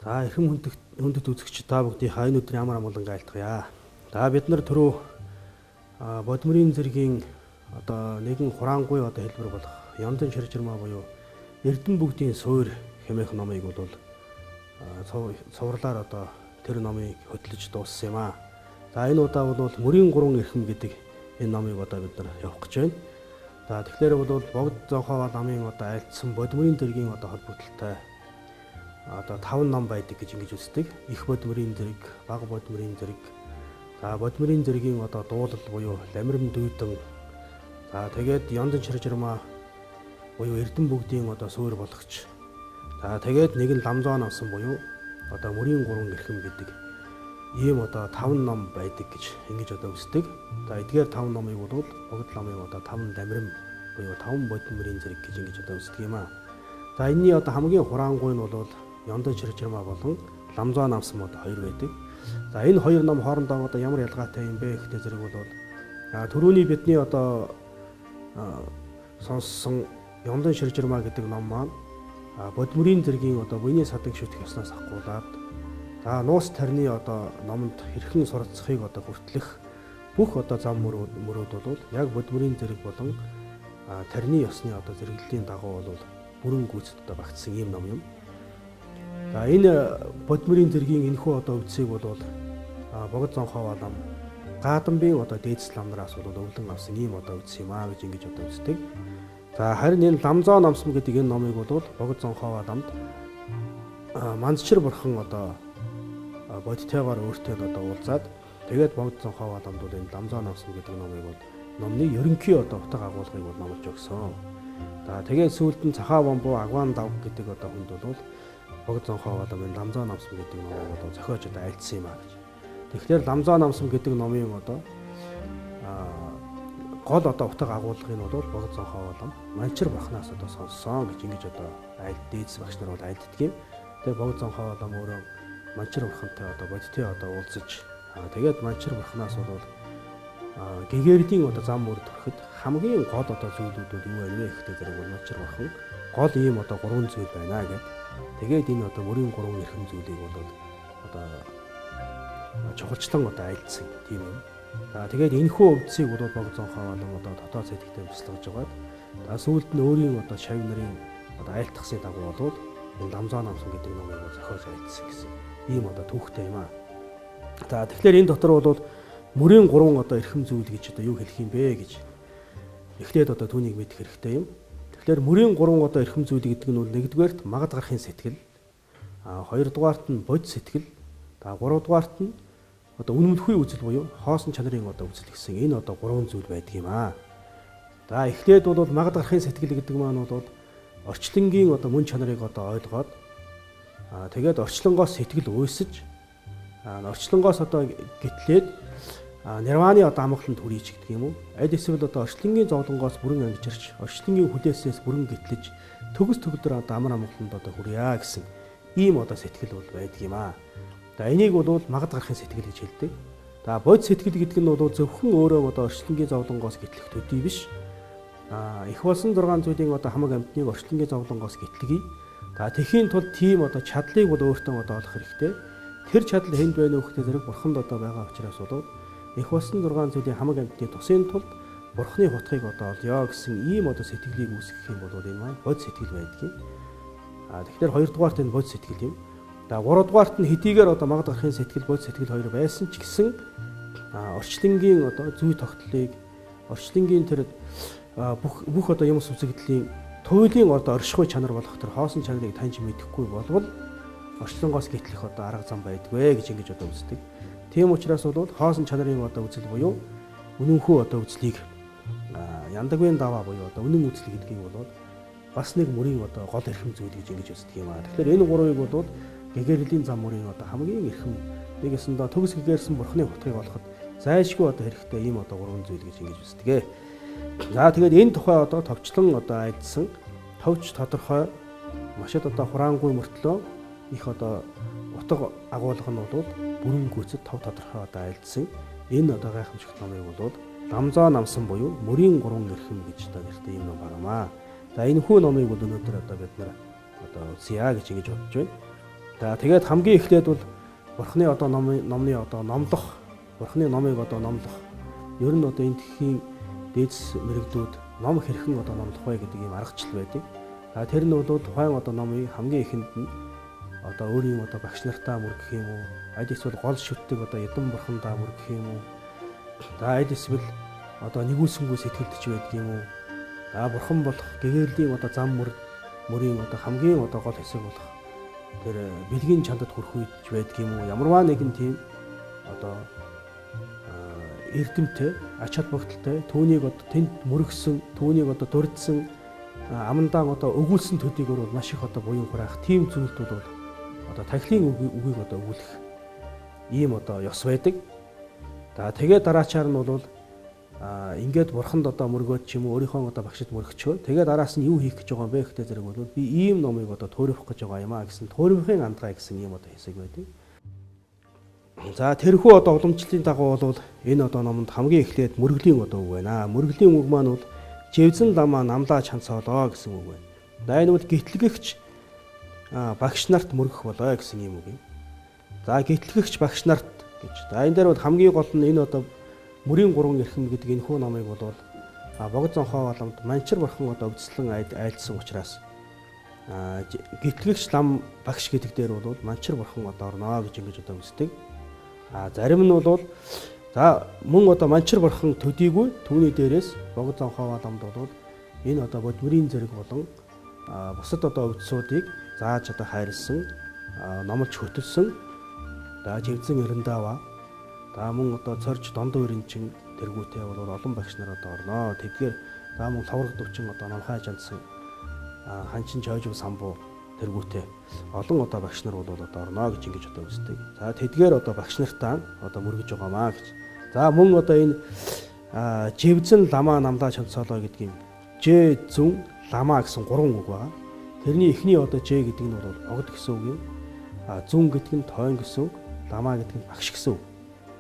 За эрхэм хүндэт үзэгч та бүгдийн энэ өдрийн амар амгалан айлтгая. За бид нар түрүү бодмөрийн зэргийн одоо нэгэн хураангуй одоо хэлбэр болох Яндын ширжирмаа буюу Эрдэнэ бүгдийн суур хэмээх номыг бол цувралаар одоо тэр номыг хөтлөж дууссан юм аа. За энэ удаа бол мөрийн 3 эрхэм гэдэг энэ номыг одоо бид нар явах гэж байна. За тэгэхээр бол богд зонхоо намын одоо айлтсан бодмөрийн зэргийн одоо холбогдлолтой одоо 5 ном байдаг гэж ингэж үздэг. Их бодмөрийн зэрэг, бага бодмөрийн зэрэг. За бодмөрийн зэргийн одоо дуулал буюу ламирм дүйдэн. За тэгээд Яндын ширжирмаа буюу Эрдэнэ бүгдийн одоо суур болгоч. За тэгээд нэг нь ламзаа навсан буюу одоо мөрийн 3 эрхэм гэдэг ийм одоо 5 ном байдаг гэж ингэж одоо үздэг. За эдгээр 5 номыг бол богд ламын одоо 5 ламирм буюу 5 бодмөрийн зэрэг гэж ингэж одоо үздэг юм аа. За энэний одоо хамгийн хураангуй нь бол Яндын ширжирмаа болон ламзаа навсан мод 2 байдаг. За энэ 2 ном хоорондоо одоо ямар ялгаатай юм бэ гэхтэй зэрэг бол түрүүний бидний одоо сонссон Яндын ширжирмаа гэдэг ном маань бодмөрийн зэргийн одоо буйны садаг шүтэх ёсноос ахгуулаад нуус тарны одоо номонд хэрхэн суралцахыг одоо хүртлэх бүх одоо зам мөрөөд бол яг бодмөрийн зэрэг болон тарны ёсны одоо зэрэглэлийн дагуу бол бүрэн гүйцэд одоо багтсан ийм ном юм. За энэ бодмөрийн зэргийн энэхүү одоо үдсийг бол богд зонхоо лам Гадамбын одоо дээдс ламнараас бол өвлөн авсан ийм одоо үдс юм аа гэж ингэж одоо үздэг. За харин энэ ламзаа намсан гэдэг энэ номыг бол богд зонхоо ламд мандчир бурхан одоо бодтойгоор өөртөө одоо уулзаад тэгээд богд зонхоо ламд бол энэ ламзаа намсан гэдэг номыг бол номны ерөнхий одоо утга агуулгыг бол номлож өгсөн. За тэгээд сүүлд нь цахаа бомбоо агван дав гэдэг одоо хүнд бол богд зонхоо ламын ламзаа намсан гэдэг номыг одоо зохиож одоо айлтсан юм аа гэж. Тэгэхээр ламзаа намсан гэдэг номын одоо гол одоо утга агуулгыг нь бол богд зонхоо лам манчир бурхнаас одоо сонссон гэж ингэж одоо дээдс багш нар бол айлддаг юм. Тэгээд богд зонхоо лам өөрөө манчир бурхантай одоо бодтой одоо уулзаж тэгээд манчир бурхнаас бол гэгэрдийн одоо зам мөр төрөхөд хамгийн гол одоо зүйлүүд бол юу вэ гэхтэй зэрэг бол манчир бурхан гол ийм одоо 3 зүйл байна гэдэг. Тэгээд энэ одоо мөрийн 3 эрхэм зүйлийг бол одоо чухалчлан одоо айлдсан тийм юм. За тэгээд энэхүү өвдсийг бол богд зонхоо лам одоо дотоод сэтгэлтэй бяцлагж байгаа. Сүүлд нь өөрийн одоо шав нарын одоо айлтгахсны дагуу бол энэ ламзаа намсан гэдэг номыг зохиож айлдсан гэсэн ийм одоо түүхтэй юм аа. За тэгэхээр энэ дотор бол мөрийн 3 одоо эрхэм зүйл гэж одоо юу хэлэх юм бэ гэж эхлээд одоо түүнийг мэдэх хэрэгтэй юм. Тэгэхээр мөрийн 3 одоо эрхэм зүйл гэдэг нь бол нэгдүгээрт магад гарахын сэтгэл, хоёрдугаарт нь бод сэтгэл, гуравдугаарт нь одоо үнэмлэхүй үзэл буюу хоосон чанарын одоо үзэл гэсэн энэ одоо 3 зүйл байдаг юм аа. За эхлээд бол магад гарахын сэтгэл гэдэг маань бол орчлонгийн одоо мөн чанарыг одоо ойлгоод тэгээд орчлонгоос сэтгэл уйсаж орчлонгоос одоо гэтлээд нирваны одоо амгаланд хүрийч гэдэг юм уу? Аль эсвэл одоо орчлонгийн зовлонгоос бүрэн ангижирч, орчлонгийн хүлээснээс бүрэн гэтлэж төгс төгөлдөр одоо амар амгаланд одоо хүрье гэсэн ийм одоо сэтгэл бол байдаг юм аа. За энийг бол магад гарахын сэтгэл гэж хэлдэг. За бод сэтгэл гэдэг нь бол зөвхөн өөрөө одоо орчлонгийн зовлонгоос гэтлэх төдий биш. Их болсон 6 зүйлийн одоо хамаг амьтныг орчлонгийн зовлонгоос гэтлэгийг. За тэхийн тулд тийм одоо чадлыг бол өөртөө одоо олох хэрэгтэй. Тэр чадал хэнд байна вэ гэхтэй зэрэг бурханд одоо байгаа учраас бол их болсон 6 зүйлийн хамаг амьтны тусын тулд бурхны хутгийг одоо олё гэсэн ийм одоо сэтгэлийг үүсгэх юм бол энэ маань бод сэтгэл байдаг юм. Тэгэхээр хоёрдугаарт энэ бод сэтгэл юм. Гуравдугаарт нь хэдийгээр одоо магад гарахын сэтгэл бод сэтгэл хоёр байсан ч гэсэн орчлонгийн одоо зүй тогтлыг орчлонгийн тэр бүх одоо юмс үзэгдлийн туйлын одоо оршихуй чанар болох тэр хоосон чанарыг таньж мэдэхгүй болвол орчлонгоос гэтлэх одоо арга зам байдгүй гэж ингэж одоо үздэг. Тийм учраас бол хоосон чанарын одоо үзэл буюу үнэнхүү одоо үзлийг яндагвын даваа буюу одоо үнэн үзэл гэдгийг бол бас нэг мөрийн одоо гол эрхэм зүйл гэж ингэж үздэг юм аа. Тэгэхээр энэ гурвыг бол гэгэрлийн зам мөрийн одоо хамгийн эрхэм нэгэсэндээ төгс гэгэрсэн бурхны хутгийг олоход зайлшгүй одоо хэрэгтэй ийм одоо 3 зүйл гэж ингэж үздэг. За тэгээд энэ тухай одоо товчлон одоо айлдсан товч тодорхой маш одоо хураангуй мөртлөө их одоо утга агуулга нь бол бүрэн гүйцэд тодорхой одоо айлдсан энэ одоо гайхамшигт номыг бол ламзаа намсан буюу мөрийн 3 эрхэм гэж одоо нэртэй юм ном багамаа. За энэ хүү номыг бол өнөөдөр одоо бид нар одоо үзье гэж ингэж бодож байна. За тэгээд хамгийн эхлээд бол Бурхны одоо номны одоо номлох, Бурхны номыг одоо номлох. Ер нь одоо энэ дэлхийн дээдс мэрэгдүүд ном хэрхэн одоо номлох вэ гэдэг ийм аргачлал байдаг. За тэр нь бол тухайн одоо номыг хамгийн ихэнд нь одоо өөрийн одоо багш нартаа мөргөх юм уу? Аль эсвэл гол шүтдэг одоо эдэн бурхандаа мөргөх юм уу? За аль эсвэл одоо нэгүүлсэнгүй сэтгэлдч байдаг юм уу? За бурхан болох гэгэрлийн одоо зам мөрийн одоо хамгийн одоо гол хэсэг болох тэр бэлгийн чандад хүрэх үйдж байдаг юм уу? Ямарваа нэгэн тийм одоо эрдэмтэй, ач холбогдолтой түүнийг одоо тэнд мөргсөн, түүнийг одоо дурдсан амандаа одоо өгүүлсэн төдийгөр бол маш их одоо буян хураах тийм зүйлүүд бол одоо тахилын үгийг одоо өгүүлэх ийм одоо ёс байдаг. За тэгээд дараачаар нь бол ингээд бурханд одоо мөргөөд ч юм уу өөрийнхөө одоо багшид мөргөчөө. Тэгээд араас нь юу хийх гэж байгаа юм бэ гэхдээ зэрэг бол би ийм номыг одоо төөрөх гэж байгаа юм а гэсэн төөрөмхийн андгаа гэсэн ийм одоо хэсэг байдаг. За тэрхүү одоо уламжлалын дагуу бол энэ одоо номонд хамгийн эхлээд мөргөлийн одоо үг байна. Мөргөлийн үг маань бол живзэн ламаа намлаа чанцоолоо гэсэн үг байна. За энэ бол гитлэгч багш нарт мөргөх болоо гэсэн юм үг юм. За гитлэгч багш нарт гэж. За энэ дээр бол хамгийн гол нь энэ одоо мөрийн 3 эрхэм гэдэг энэ хүү номыг бол богд зонхоо боломд манчир бурхан одоо өвдслэн айлдсан учраас гитлэгч лам багш гэдэг дээр бол манчир бурхан одоо орноо гэж ингэж одоо үздэг. Зарим нь бол за мөн одоо манчир бурхан төдийгүй түүний дээрээс богд зонхоо боломд бол энэ одоо бодмөрийн зэрэг болон бусад одоо өвдсүүдийг зааж одоо хайрлсан, номлож хөтөлсөн. За живзэн эрэндава. За мөн одоо цорж дондоо өрөнчин тэргүүтэй бол олон багш нар одоо орноо. Тэдгээр за мөн лавраг дөвчин одоо намхай жандсан ханчин жойжов самбуу тэргүүтэй олон одоо багш нар бол одоо орноо гэж ингэж одоо үздэг. За тэдгээр одоо багш нартаа одоо мөргөж байгаамаа гэж. За мөн одоо энэ живзэн ламаа намлаа чанцоолоо гэдэг юм. Ж зүн ламаа гэсэн 3 үг байна. Тэрний эхний одоо Ж гэдэг нь бол богд гэсэн үг юм. Зүн гэдэг нь тойн гэсэн үг, ламаа гэдэг нь багш гэсэн үг.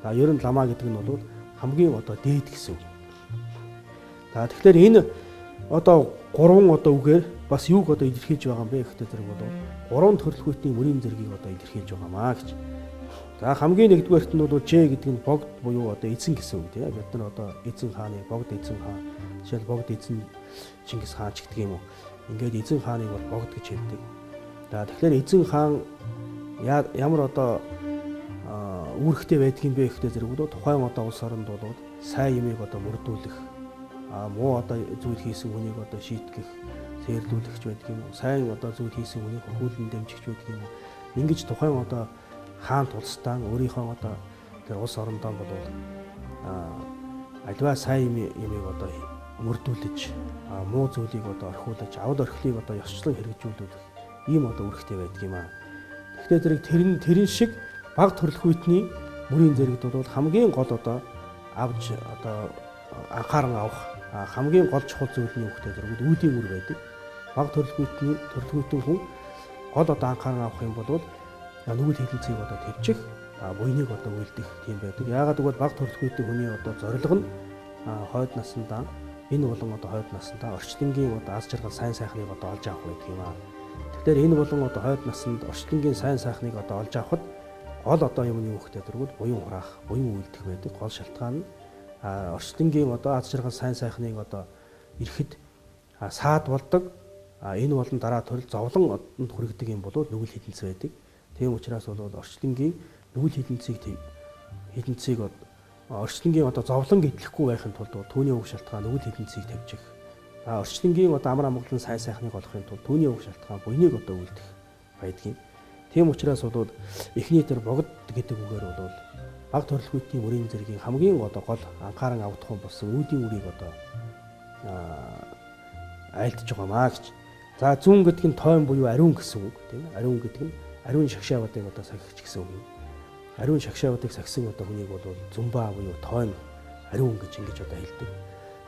За ер нь ламаа гэдэг нь бол хамгийн одоо дээд гэсэн үг. За тэгэхээр энэ одоо 3 одоо үгээр бас юуг одоо илэрхийлж байгаа юм бэ гэхдээ зэрэг бол 3 төрөлхүйтний мөрийн зэргийг одоо илэрхийлж байгаамаа гэж. За хамгийн нэгдүгээрт нь бол Ж гэдэг нь богд буюу одоо эзэн гэсэн үг тийм. Бид нар одоо эзэн хааны богд эзэн хаан, жишээл богд эзэн Чингис хаан ч гэдэг юм уу. Ингээд эзэн хааныг бол богд гэж хэлдэг. За тэгэхээр эзэн хаан ямар одоо үүрэгтэй байдгийн бэ гэхдээ зэрэг бол тухайн одоо улс оронд бол сайн юмыг одоо мөрдүүлэх, муу одоо зүйл хийсэн хүнийг одоо шийтгэх, сээрлүүлэгч байдаг юм уу. Сайн одоо зүйл хийсэн хүнийг хөхүүлэн дэмжигч байдаг юм уу. Ингэж тухайн одоо хаан тулстан өөрийнхөө одоо тэр улс орондоо бол альва сайн юмыг одоо мөрдүүлж, муу зүйлийг одоо орхиулж, авд орхилыг одоо ёсчлон хэрэгжүүлүүлэх ийм одоо үүрэгтэй байдаг юм аа. Тэгэхээр тэрэн шиг бага төрөлхүйтний мөрийн зэрэгт бол хамгийн гол одоо авж одоо анхааран авах хамгийн гол чухал зүйлний үүрэгтэй зэрэг үүдийн үр байдаг. Бага төрөлхүйтэн хүн гол одоо анхааран авах юм бол нүгэл хэлэнцгийг одоо төвчих, буйныг одоо үйлдэх тийм байдаг. Яагаад гэвэл бага төрөлхүйтэн хүний одоо зорилго нь хойд насндаа энэ болон одоо хойд насндаа орчлонгийн одоо аз жаргал сайн сайхныг одоо олж авах байдаг юм аа. Тэгэхээр энэ болон одоо хойд наснд орчлонгийн сайн сайхныг одоо олж авахд гол одоо юмны үүрэгтэй зэрэг буян хураах, буян үйлдэх байдаг. Гол шалтгаан нь орчлонгийн одоо аз жаргал сайн сайхныг одоо ирэхэд саад болдог. Энэ болон дараа төрөл зовлон одонд хүрэгдэг юм бол нүгэл хідэнц байдаг. Тийм учраас бол орчлонгийн нүгэл хідэнцийг орчлонгийн одоо зовлон гэтлэхгүй байхын тулд түүний уг шалтгаан нүгэл хідэнцийг тавьчих. Орчлонгийн одоо амар амгалан сайн сайхныг олохын тулд түүний уг шалтгаан буйныг одоо үйлдэх байдгийг. Тийм учраас бол эхний тэр богд гэдэг үгээр бол бага төрөлхүйтний мөрийн зэргийн хамгийн одоо гол анхааран авдах болсон үүдийн үрийг одоо айлтж байгаамаа гэж. За зүүн гэдэг нь тойн буюу ариун гэсэн үг тийм. Ариун гэдэг нь ариун шагшаавуудыг одоо сахигч гэсэн үг юм. Ариун шагшаавуудыг сахисан одоо хүнийг бол зүмбаа буюу тойн ариун гэж ингэж одоо хэлдэг.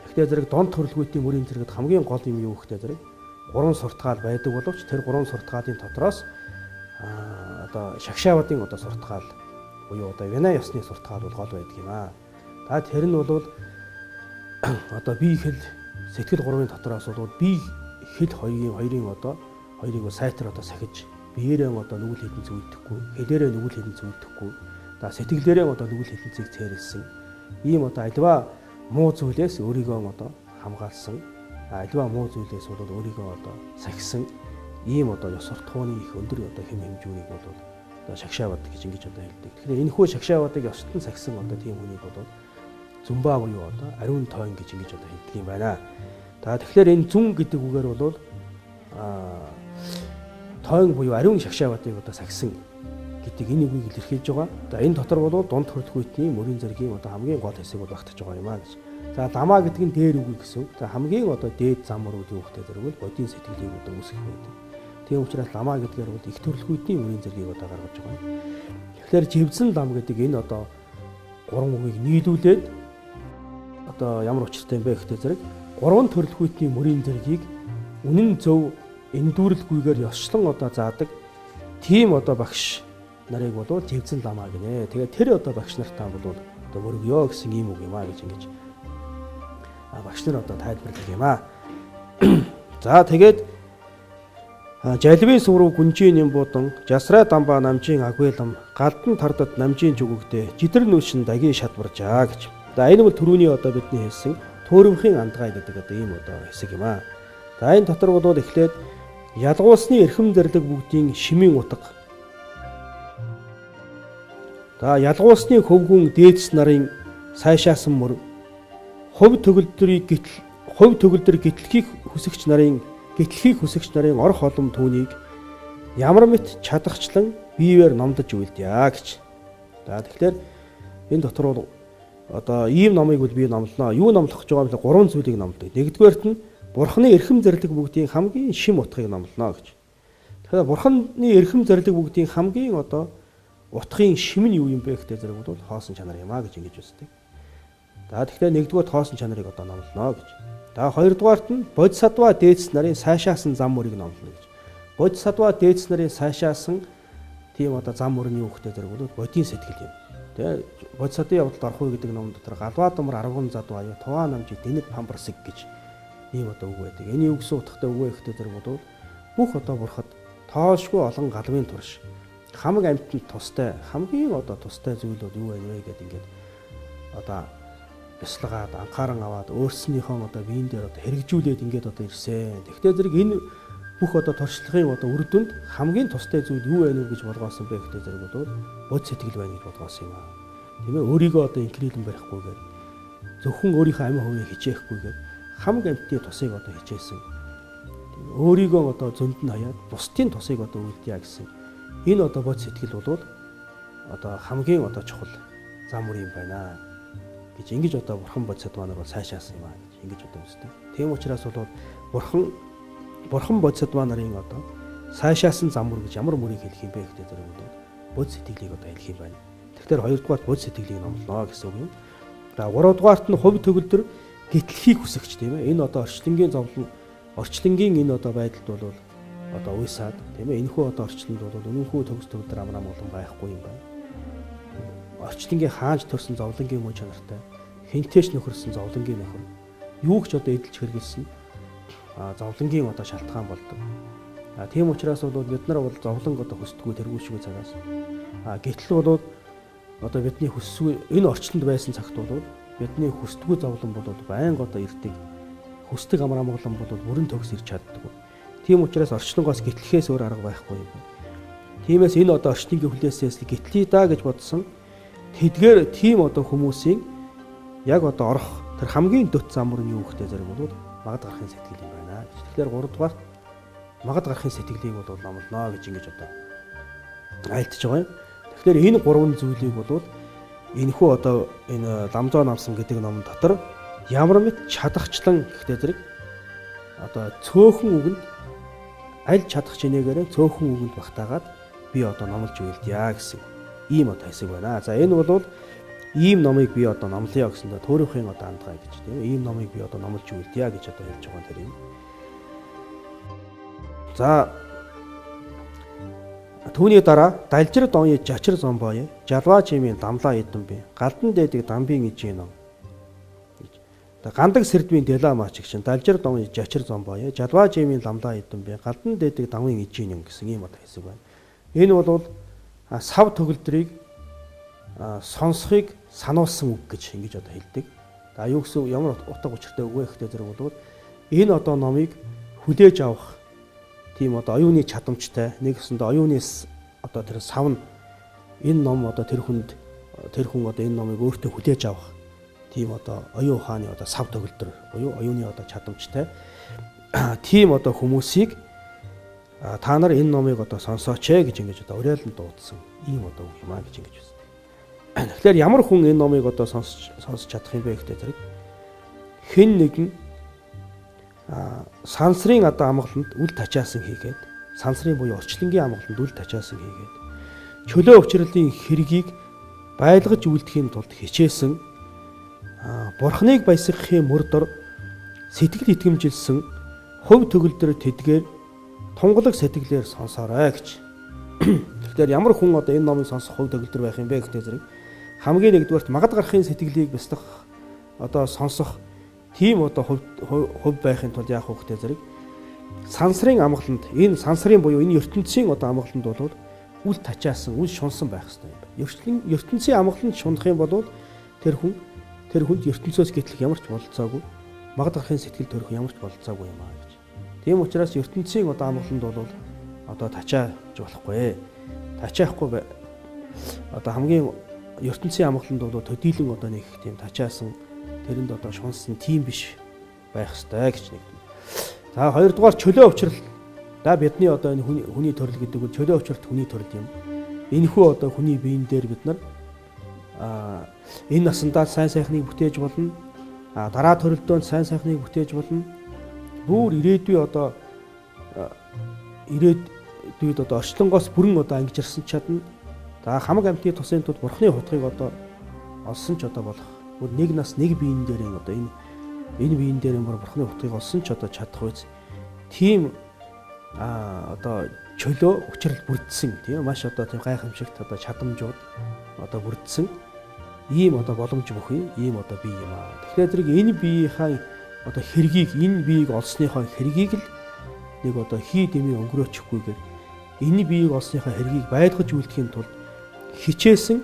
Гэхдээ зэрэг дон төрөлхүйтний мөрийн зэрэгт хамгийн гол юм юу гэхтэй зэрэг 3 суртгаал байдаг боловч тэр 3 суртгаалын дотроос одоо шагшаавуудын одоо суртгаал буюу одоо вина ёсны суртгаал бол гол байдаг юм аа. За тэр нь бол одоо бие хэл сэтгэл 3-ын дотроос бол бие хэл хоёрын одоо хоёрыг сайтар одоо сахиж биеэрээ одоо нүгэл хэдэн зүйлдэхгүй, хэлээрээ нүгэл хэдэн зүйлдэхгүй, за сэтгэлээрээ одоо нүгэл хэдэн зүйлийг цээрэлсэн. Ийм одоо альва муу зүйлээс өөрийгөө одоо хамгаалсан, альва муу зүйлээс бол өөрийгөө одоо сахисан ийм одоо ёс суртахууны их өндөр одоо хэм хэмжүүрийг бол одоо шагшаавад гэж ингэж одоо хэлдэг. Тэгэхээр энэ хүү шагшаавадыг ёстон сахисан одоо тийм хүнийг бол зүмбаа буюу одоо ариун тойн гэж ингэж одоо хэлдэг юм байна. За тэгэхээр энэ зүн гэдэг үгээр бол тойн буюу ариун шагшаавадыг одоо сахисан гэдэг энэ үгийг илэрхийлж байгаа. За энэ дотор бол дунд хөрлөхүйтний мөрийн зэргийн одоо хамгийн гол хэсэг бол багтаж байгаа юм аа гэж. За дамаа гэдэг нь дээр үг гэсэн. За хамгийн одоо дээд зам мөрүүдийн үгтэй зэрэг бодийн сэтгэлийг одоо үүсгэх байдаг. Тийм учраас ламаа гэдгээр бол их төрлөхүйдний мөрийн зэргийг одоо гаргаж байгаа. Тэгэхээр живзэн лам гэдэг энэ одоо гурван үгийг нийлүүлээд одоо ямар учиртай юм бэ гэхдээ зэрэг гурван төрлөхүйдний мөрийн зэргийг үнэн зөв эндүүрэлгүйгээр ёсчлон одоо заадаг тийм одоо багш нарыг бол живзэн ламаа гинэ. Тэгээд тэр одоо багш нартаа бол одоо мөрөгөө гэсэн ийм үг юм аа гэж ингэж багш нар одоо тайлбарладаг юм аа. За тэгээд жалбын сүрүү гүнжийн юм буудан жасраа дамба намжийн агвэлам галдан тардад намжийн зүгөгдөө жидэр нүшин дагийн шатбаржаа гэж. За энэ бол түрүүний одоо бидний хэлсэн төөрөмхийн андгай гэдэг одоо ийм одоо хэсэг юм аа. За энэ дотор бол эхлээд ялгуулсны эрхэм зэрлэг бүгдийн шимийн утга. За ялгуулсны хөвгүн дээдс нарын сайшаасан мөр хувь төгөлдрийг гитлхийг хүсэгч нарын ор холом түүнийг ямар мэт чадахчлан биевэр номдож үйлдэ гэж. За тэгэхээр энэ дотор бол одоо ийм номыг бол би номлоно. Юу номлох гэж байгаа юм бэ? Гурван зүйлийг номлодог. Нэгдүгээрт нь Бурханы эрхэм зэрлэг бүгдийн хамгийн шим утгыг номлоно гэж. Тэгэхээр Бурханы эрхэм зэрлэг бүгдийн хамгийн одоо утгын шим нь юу юм бэ гэдэг зэрэг бол хоосон чанар юм а гэж ингэж үздэг. За тэгэхээр нэгдүгээр хоосон чанарыг одоо номлоно гэж. За хоёрдугаарт нь бодисатва дээдс нарын сайшаасан зам мөрийг номлоно гэж. Бодисатва дээдс нарын сайшаасан тийм одоо зам мөрний үгтэй зэрэг бол бодийн сэтгэл юм. Тэгээ бодисатын явдалд орох үе гэдэг ном дотор галваа думар аргун задуу аяа туваа намжи тэнэг памбарсэг гэж ийм одоо үг байдаг. Энэ үгс утгатай үг ихтэй зэрэг бол бүх одоо бурхад тоошгүй олон галвын турш хамаг амьтанд тустай хамгийн одоо тустай зүйл бол юу вэ гэдэг ингээд одоо бясалгаад анхааран аваад өөрснийхөө одоо биеийн дээр одоо хэрэгжүүлээд ингээд одоо ирсэн. Тэгвэл зэрэг энэ бүх одоо туршлагын одоо үр дүнд хамгийн тустай зүйл юу вэ гэж болгоосон бэ гэдэг зэрэг бол бод сэтгэл байна гэж болгоосон юм аа. Тийм ээ өөрийгөө одоо инкрилэн барихгүйгээр зөвхөн өөрийнхөө амин хувийг хичээхгүйгээр хамаг амьтны тусыг одоо хичээсэн. Өөрийгөө одоо зөнд нь хаяад бусдын тусыг одоо үлдъя гэсэн. Энэ одоо бод сэтгэл бол одоо хамгийн одоо чухал зам мөр юм байна гэж ингэж одоо бурхан бодисод манайг бол сайшаасан юм аа гэж ингэж одоо үздэг. Тийм учраас бол бурхан бодисод нарын одоо сайшаасан зам мөр гэж ямар мөрийг хэлэх юм бэ гэдэг зэрэг бол бод сэтгэлийг одоо хэлэх юм байна. Тэгэхээр хоёрдугаар бод сэтгэлийг номлоно гэсэн үг юм. За гуравдугаарт нь хувь төгөлдөр гитлхийг хүсэгч тийм ээ. Энэ одоо орчлонгийн энэ одоо байдалд бол одоо уйсаад тийм ээ. Энэхүү одоо орчлонд бол үнэнхүү төгс төгөлдөр амрам болон байхгүй юм байна. Орчлонгийн хаанч төрсэн зовлонгийн мөн чанартай хинтээч нөхөрсөн зовлонгийн нөхөр юу ч одоо эдэлж хэрэгэлсэн зовлонгийн одоо шалтгаан болдог. Тийм учраас бол бид нар бол зовлон одоо хүсдэггүй тэргүүлшгүй цагаас гэтэл бол одоо бидний хүссэн энэ орчлонд байсан цагт бол бидний хүсдэггүй зовлон бол байнга одоо ирдэг. Хүсдэг амар амгалан бол бүрэн төгс ирч чаддаг. Тийм учраас орчлонгоос гитлэхээс өөр арга байхгүй юм байна. Тиймээс энэ одоо орчлонгийн хүлээсээс гитлээ да гэж бодсон. Тэдгээр тийм одоо хүмүүсийн яг одоо орох тэр хамгийн дөт зам мөр нь юу гэхтэй зэрэг бол магад гарахын сэтгэл юм байна. Тэгэхээр 3 дугаар магад гарахын сэтгэлийг бол номлоно гэж ингэж одоо айлтж байгаа юм. Тэгэхээр энэ 3 зүйлийг бол энэхүү одоо энэ ламзоо намсан гэдэг ном дотор ямар мэт чадахчлан гэхтэй зэрэг одоо цөөхөн үгэнд аль чадах чинээгээрээ цөөхөн үгэнд багтаагаад би одоо номлож үйлдъя гэсэн ийм одоо хэсэг байна. За энэ бол ийм номыг би одоо номлоё гэсэндээ төөрийнхөө одоо андгай гэж тийм ийм номыг би одоо номлож үйлдъя гэж одоо хэлж байгаа юм. За түүний дараа далжир донья жачир зомбоё жалваа чимийн дамлаа эдэн би галдан дээдэг дамбийн ижийн ном. Гандаг сэрдвийн Деламач гэх чинь Далжир дон Жачир зон боё. Жалва жимийн ламдаа эдэн бэ. Галдан дэдэг давын ижийн юм гэсэн ийм одоо хэсэг байна. Энэ бол сав төгөлдрийг сонсхийг сануулсан үг гэж ингэж одоо хэлдэг. За юу гэсэн ямар утга учиртай үг вэ гэхдээ зэрэг бол энэ одоо номыг хүлээж авах тийм одоо оюуны чадамжтай нэгсэндээ оюуны одоо тэр сав нь энэ ном одоо тэр хүн одоо энэ номыг өөртөө хүлээж авах тийм одоо оюун ухааны одоо сав төгөлдөр буюу оюуны одоо чадамжтай тийм одоо хүмүүсийг та нар энэ номыг одоо сонсооч гэж ингэж одоо уриалан дуудсан ийм одоо үг юм аа гэж ингэж байна. Тэгэхээр ямар хүн энэ номыг одоо сонсож чадах юм бэ гэхдээ зэрэг хэн нэгэн сансрын одоо амгаланд үл тачаасан хийгээд сансрын буюу орчлонгийн амгаланд үл тачаасан хийгээд чөлөө өвчрөлийн хэргийг байлгаж үлдэхийн тулд хичээсэн Бурхныг баясгахын мөр дор сэтгэл итгэмжилсэн хувь төгөлдөр тэдгээр тунгалаг сэтгэлээр сонсоорой гэж. Тэгэхээр ямар хүн одоо энэ номыг сонсох хувь төгөлдөр байх юм бэ гэхдээ зэрэг хамгийн нэгдүгээрт магад гарахын сэтгэлийг бясдах одоо сонсох тийм одоо хувь байхын тулд яах вэ гэхдээ зэрэг сансрын амгаланд энэ сансрын буюу энэ ертөнцийн одоо амгаланд бол үл тачаасан үл шунсан байх хэрэгтэй юм байна. ертөнцийн амгаланд шунах юм бол тэр хүнд ертөнцөөс гэтлэх ямар ч бололцоогүй магад гарахын сэтгэл төрөх ямар ч бололцоогүй юм аа гэж. Тийм учраас ертөнцийн одоо амгаланд бол одоо тачааж болохгүй. Тачаахгүй одоо хамгийн ертөнцийн амгаланд бол төдийлөн одоо нэг тийм тачаасан тэрэнд одоо шунсан тийм биш байх ёстой гэж нэг. За хоёрдугаар чөлөө өвчрөл. За бидний одоо энэ хүний төрөл гэдэг нь чөлөө өвчрөлт хүний төрөл юм. Энэхүү одоо хүний биеийн дээр бид нар энэ насандаа сайн сайхныг бүтээж болно. Дараа төрөлдөөнд сайн сайхныг бүтээж болно. Бүр ирээдүйд одоо орчлонгоос бүрэн одоо ангижирсан чадна. За хамаг амьтны тусын тулд Бурхны хутгийг одоо олсон ч одоо болох. Бүр нэг нас нэг биеийн дээр одоо энэ биеийн дээр Бурхны хутгийг олсон ч одоо чадах үз. Тийм одоо чөлөө учрал бүрдсэн тийм маш одоо тийм гайхамшигт одоо чадамжууд одоо бүрдсэн ийм одоо боломж бүхий ийм одоо бие юм аа. Тэгэхээр зэрэг энэ биеийнхаа одоо хэргийг энэ биеийг олсныхоо хэргийг л нэг одоо хий дэмий өнгөрөөчихгүйгээр энэ биеийг олсныхоо хэргийг байлгаж үлдэхийн тулд хичээсэн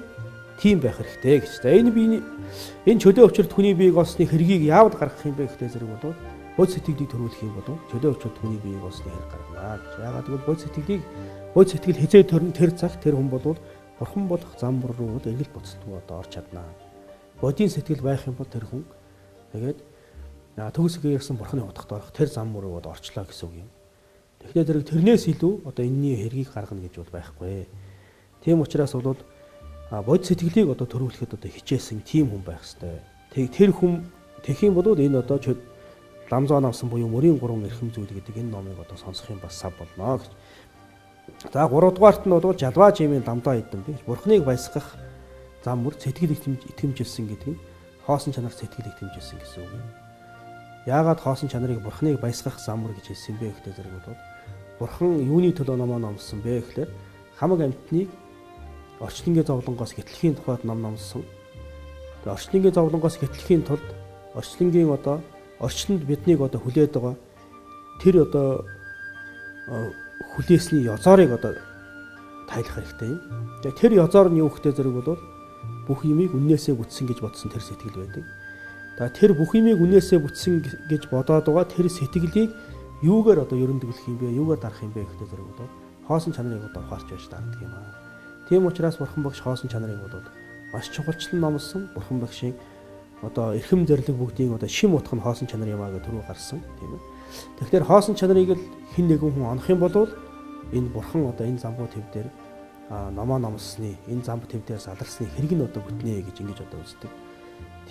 тийм байх хэрэгтэй гэж. За энэ чөлөө өвчрөлт хүний биеийг олсны хэргийг яавд гаргах юм бэ гэхдээ зэрэг бол бод сэтгэлийг төрүүлэх юм бол чөлөө өвчрөлт хүний биеийг олсны хэрэг гаргана гэж. Яагаад гэвэл бод сэтгэл хизээ төрн тэр цаг тэр хүн бол Бурхан болох зам бүр руу эргэл буцалтгүй одоо орч чаднаа. Бодийн сэтгэл байх юм бол тэр хүн тэгээд төгсгөө ирсэн Бурханы хутагт орох тэр зам руу орчлоо гэсэн үг юм. Тэгэхээр зэрэг тэрнээс илүү одоо энэний хэргийг гаргана гэж бол байхгүй. Тийм учраас бол бод сэтгэлийг одоо төрүүлэхэд одоо хичээсэн тийм хүн байх хэрэгтэй. Тэр хүн тэгэх юм бол энэ одоо ламзаа навсан буюу мөрийн 3 эрхэм зүйл гэдэг энэ номыг одоо сонсох юм бас сав болно гэж. За 3 дугаарт нь бол жалва жимийн ламдаа эдэн би Бурхныг баясгах зам мөр сэтгэл итгэмжилсэн гэдэг нь хоосон чанар сэтгэл итгэмжилсэн гэсэн үг юм. Яагаад хоосон чанарыг Бурхныг баясгах зам мөр гэж хэлсэн бэ гэхдээ зэрэг бол Бурхан юуны төлөө номоо номсон бэ гэхээр хамаг амьтныг орчлонгийн зовлонгоос гэтлэхийн тухайд ном номсон. Тэгээ орчлонгийн зовлонгоос гэтлэхийн тулд орчлонгийн одоо орчлонд биднийг одоо хүлээд байгаа тэр одоо хүлээсний язоорыг одоо тайлах хэрэгтэй юм. Тэгээ тэр язоор нь юу гэхтэй зэрэг бол бүх юмыг үннээсээ бүтсэн гэж бодсон тэр сэтгэл байдаг. Тэгээ тэр бүх юмыг үннээсээ бүтсэн гэж бодоод байгаа тэр сэтгэлийг юугаар одоо ерөндөглөх юм бэ? Юугаар дарах юм бэ гэхтэй зэрэг бол хоосон чанарыг одоо ухаарч байж дарддаг юм аа. Тийм учраас Бурхан багш хоосон чанарыг бол маш чухалчлан номлосон. Бурхан багшийн одоо эрхэм зэрлэг бүгдийн одоо шим утга нь хоосон чанар юм аа гэж түрүү гарсан тийм ээ. Тэгэхээр хоосон чанарыг л хэн нэгэн хүн онох юм бол энэ Бурхан одоо энэ замбуу төв дээр номоо номлосны энэ замбуу төв дээр саларсны хэрэг нь одоо бүтнэ гэж ингэж одоо үздэг.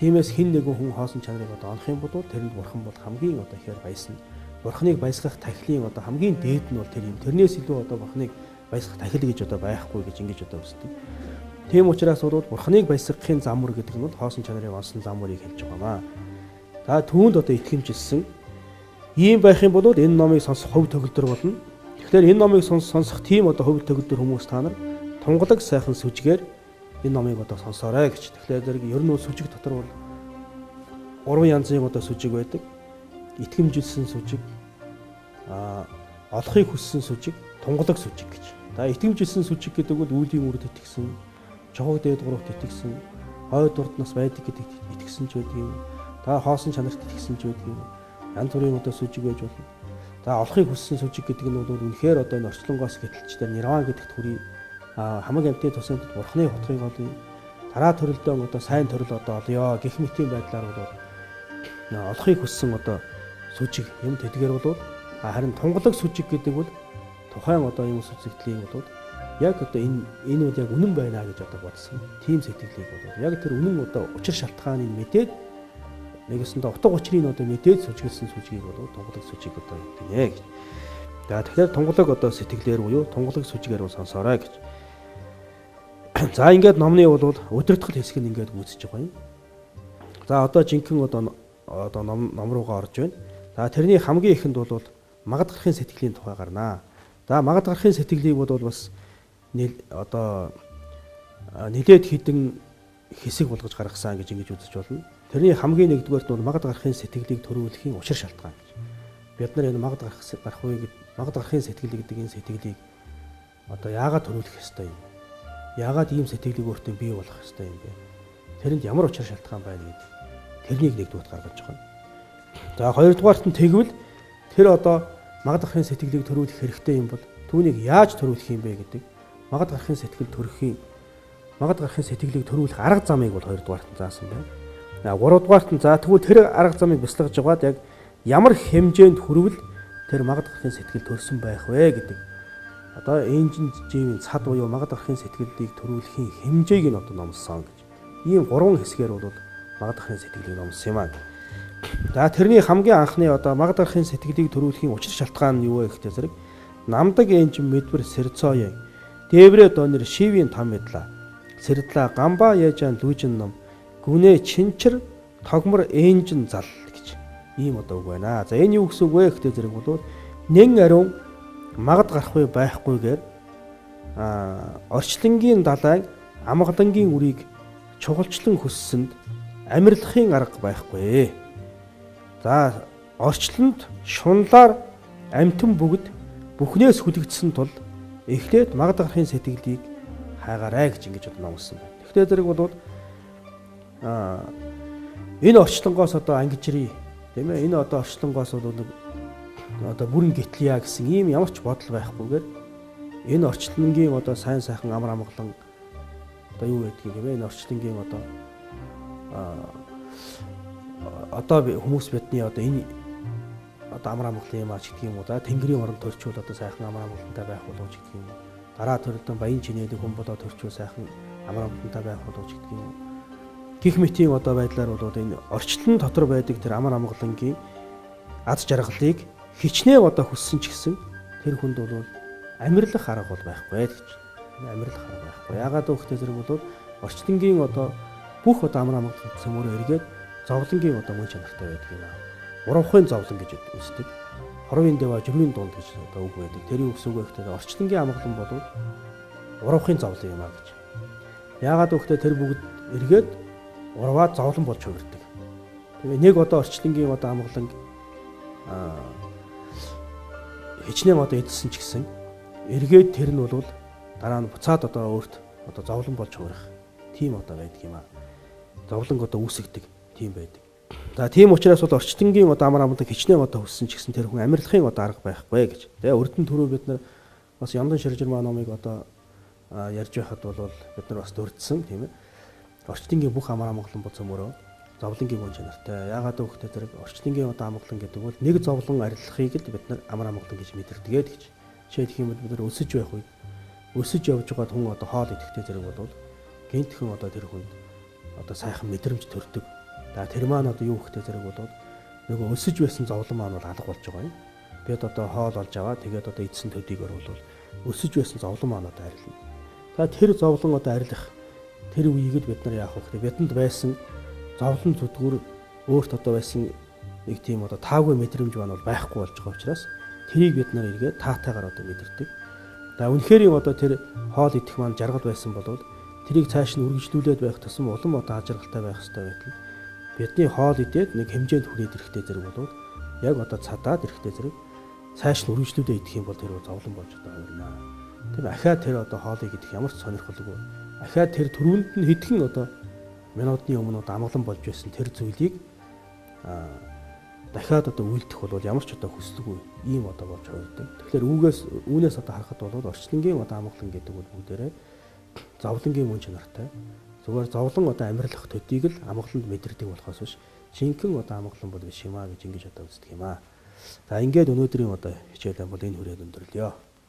Тиймээс хэн нэгэн хүн хоосон чанарыг одоо онох юм бол тэрэнд Бурхан бол хамгийн одоо ихээр баясна. Бурханыг баясгах тахилын одоо хамгийн дээд нь бол тэр юм. Тэрнээс илүү одоо Бурханыг баясгах тахил гэж одоо байхгүй гэж ингэж одоо үздэг. Тийм учраас бол Бурханыг баясгахын зам мөр гэдэг нь бол хоосон чанарыг онсон зам мөрийг хэлж байгаамаа. За түүнд одоо итгэмжилсэн ийм байх юм бол энэ номыг сонсох хувь төгөлдөр болно. Тэгэхээр энэ номыг сонсох тийм одоо хувь төгөлдөр хүмүүс та нар тунгалаг сайхан сүжгээр энэ номыг одоо сонсоорой гэж. Тэгэхээр зэрэг ер нь сүжиг дотор бол 3 янзын одоо сүжиг байдаг. Итгэмжилсэн сүжиг, олохыг хүссэн сүжиг, тунгалаг сүжиг гэж. За итгэмжилсэн сүжиг гэдэг бол үүлийн үрд итгэсэн, чогог дээд гуравт итгэсэн, хойд урднаас байдаг гэдэг итгэсэн ч байдаг юм. За хоосон чанарт итгэсэн ч байдаг юм. Янз бүрийн одоо сүжиг байж болно. За олохыг хүссэн сүжиг гэдэг нь бол үнэхээр одоо энэ орчлонгоос гэтэлчтэй нирван гэдэгт хүрээ хамаг амьтны тусанд бурхны хотхыг олъё. Дараа төрөлдөө одоо сайн төрөл одоо олъё гэх мэтийн байдлаар бол олохыг хүссэн одоо сүжиг юм тэдгээр бол харин тунгалаг сүжиг гэдэг бол тухайн одоо юм сүзэгдлийн бол яг одоо энэ үл яг үнэн байна гэж одоо бодсон. Тим сэтгэлийг бол яг тэр үнэн одоо учир шалтгааныг мэдээд нэгэсэндээ утга учирыг одоо мэдээд сүжиглсэн сүжгийг бол тунгалаг сүжиг одоо гинэ гэж. За тэгэхээр тунгалаг одоо сэтгэлээр буюу тунгалаг сүжигээр сонсоорой гэж. За ингээд номны бол удирдах хэсэг нь ингээд гүйцэж байгаа юм. За одоо жинхэнэ одоо ном руугаа орж байна. За тэрний хамгийн ихэнд бол магад гарахын сэтгэлийн тухай гарнаа. За магад гарахын сэтгэлийг бол бас одоо нэлээд хідэн хэсэг болгож гаргасан гэж ингэж үзэж болно. Тэрний хамгийн нэгдүгээрт бол магад гарахын сэтгэлийг төрүүлэхийн учир шалтгаан гэж. Бид нар энэ магад гарахын сэтгэл гэдэг энэ сэтгэлийг одоо яагаад төрүүлэх ёстой юм? Яагаад ийм сэтгэлийг өөртөө бий болгох ёстой юм бэ? Тэрэнд ямар учир шалтгаан байна гэдэг. Тэрнийг нэгдүгээрт гаргаж байгаа. За хоёрдугаарт нь тэгвэл тэр одоо магад гарахын сэтгэлийг төрүүлэх хэрэгтэй юм бол түүнийг яаж төрүүлэх юм бэ гэдэг. Магад гарахын сэтгэлийг төрүүлэх арга замыг бол хоёрдугаарт нь заасан байна. Гуравдугаарт нь за тэгвэл тэр арга замыг бяцлагж байгаад яг ямар хэмжээнд хүрвэл тэр магад гарахын сэтгэл төрсөн байх вэ гэдэг. Одоо энжинжийн цад буюу магад гарахын сэтгэлийг төрүүлэхийн хэмжээг нь одоо номлосон гэж. Ийм 3 хэсгээр бол магад гарахын сэтгэлийг номлосон юм аа. За тэрний хамгийн анхны одоо магад гарахын сэтгэлийг төрүүлэхийн учир шалтгаан нь юу вэ гэхтэй зэрэг намдаг энжин мэдбэр сэрцооё. Дээврэ донор шивийн том мэдла. Сэрдла гамба яжан лүүжин ном гүнэ чинчэр тогмор энжин зал гэж. Ийм одоо үг байна. За энэ юу гэсэн үг вэ гэхтэй зэрэг бол нэн ариун магад гарахгүй байхгүйгээр орчлонгийн далайн амгалангийн үрийг чухалчлан хөссөнд амьдрахын арга байхгүй. За орчлонд шунлаар амтэн бүгд бүхнээс хүлэгдсэн тул эхлээд магад гарахын сэтгэлийг хайгаарай гэж ингэж номлосон байна. Тэгэхээр зэрэг бол энэ орчлонгоос одоо ангижрий тийм ээ энэ одоо орчлонгоос бол одоо бүрэн гэтлья гэсэн ийм ямар ч бодол байхгүйгээр энэ орчлонгийн одоо сайн сайхан амар амгалан одоо юу байдгийг тийм ээ энэ орчлонгийн одоо хүмүүс бидний одоо энэ одоо амар амгалан юм ач гэдэг юм уу за тэнгэрийн орон төрчүүл одоо сайхан амар амгалантай байх болов ч гэдэг юм. Дараа төрөлдөн баян чинээдэг хүн болоо төрчүүл сайхан амар амгалантай байх болов ч гэдэг юм. Гэх мэтийн одоо байдлаар бол энэ орчлон дотор байдаг тэр амар амгалангийн аз жаргалыг хичнээн одоо хүссэн ч гэсэн тэр хүнд бол амьдрах арга бол байхгүй гэж. Амьдрах арга байхгүй. Яагаад гэвэл зэрэг бол орчлонгийн одоо бүх одоо амар амгалан цөмөрөө эргээд зовлонгийн одоо мөн чанартай байдаг юм аа. Уравхын зовлон гэж үздэг. Хорвын дэва жирмийн дунд гэж одоо үг байдаг. Тэрийн үгс үг гэхдээ орчлонгийн амгалан бол уравхын зовлон юм аа гэж. Яагаад гэвэл тэр бүгд эргээд ураваад зовлон болж хувирдаг. Тэгээ нэг одоо орчлонгийн одоо амгалан хичнээн одоо эдсэн ч гэсэн эргээд тэр нь бол дараа нь буцаад одоо өөрт одоо зовлон болж хувирах тийм одоо байдаг юм аа. Зовлон одоо үүсгдэг тийм байдаг. За тийм учраас бол орчлонгийн одоо амар амгалан хичнээн одоо хүссэн ч гэсэн тэр хүн амьдрахын одоо арга байхгүй гэж. Тэгээ өрдөн төрөө бид нар бас Ямдан Ширжирмаа номыг одоо ярьж байхад бол бид нар бас дурдсан тийм ээ. Орчлонгийн бүх амар амгалан бол цөмөрөө зовлонгийн мөн чанартай. Яагаад гэвэл тэр орчлонгийн одоо амгалан гэдэг бол нэг зовлон арилгахыг л бид нар амар амгалан гэж мэдэрдэг гэж. Жишээ хэлэх юм бол бид нар өсөж байх үед өсөж явж байгаа хүн одоо хоол идэхтэй зэрэг бол гинтхэн одоо тэр хүнд одоо сайхан мэдрэмж төрдөг. За тэр маань одоо юу гэхтэй зэрэг бол нөгөө өсөж байсан зовлон маань бол алга болж байгаа юм. Бид одоо хоол олж аваа тэгээд одоо эдсэн төдийгөр бол өсөж байсан зовлон маань одоо арилна. За тэр зовлон одоо арилах тэр үеийг бид нар яах вэ гэхээр бидэнд байсан зовлон зүтгүүр өөрт одоо байсан нэг тийм одоо таагүй мэдрэмж маань бол байхгүй болж байгаа учраас тэрийг бид нар эргээд таатайгаар одоо мэдэрдэг. За үнэхээр одоо тэр хоол идэх маань жаргал байсан бол тэрийг цааш нь үргэлжлүүлээд байх тусам улам одоо ажиргалтай байх хэрэгтэй байтал бидний хоол идээд нэг хэмжээнд хүрээд ирэхтэй зэрэг болоод яг одоо цадаад ирэхтэй зэрэг цааш нь үргэлжлүүлээ идэх юм бол тэр зовлон болж одоо хувирна. Тийм ахаад тэр одоо хоолыг идэх ямар ч сонирхолгүй. Ахаад тэр төрөнд нь хэдхэн одоо минутын өмнө одоо амгалан болж байсан тэр зүйлийг дахиад одоо үйлдэх бол ямар ч одоо хүсэлгүй ийм одоо болж хувирдаг. Тэгэхээр үүнээс одоо харахад бол орчлонгийн одоо амгалан гэдэг бол бүгдээрээ зовлонгийн мөн чанартай. Зүгээр зовлон одоо амьдрах төдийг л амгаланд мэдэрдэг болохоос биш жинхэнэ одоо амгалан бол биш юм а гэж ингэж одоо үздэг юм а. За ингээд өнөөдрийн одоо хичээлээ бол энэ хүрээд өндөрлөё.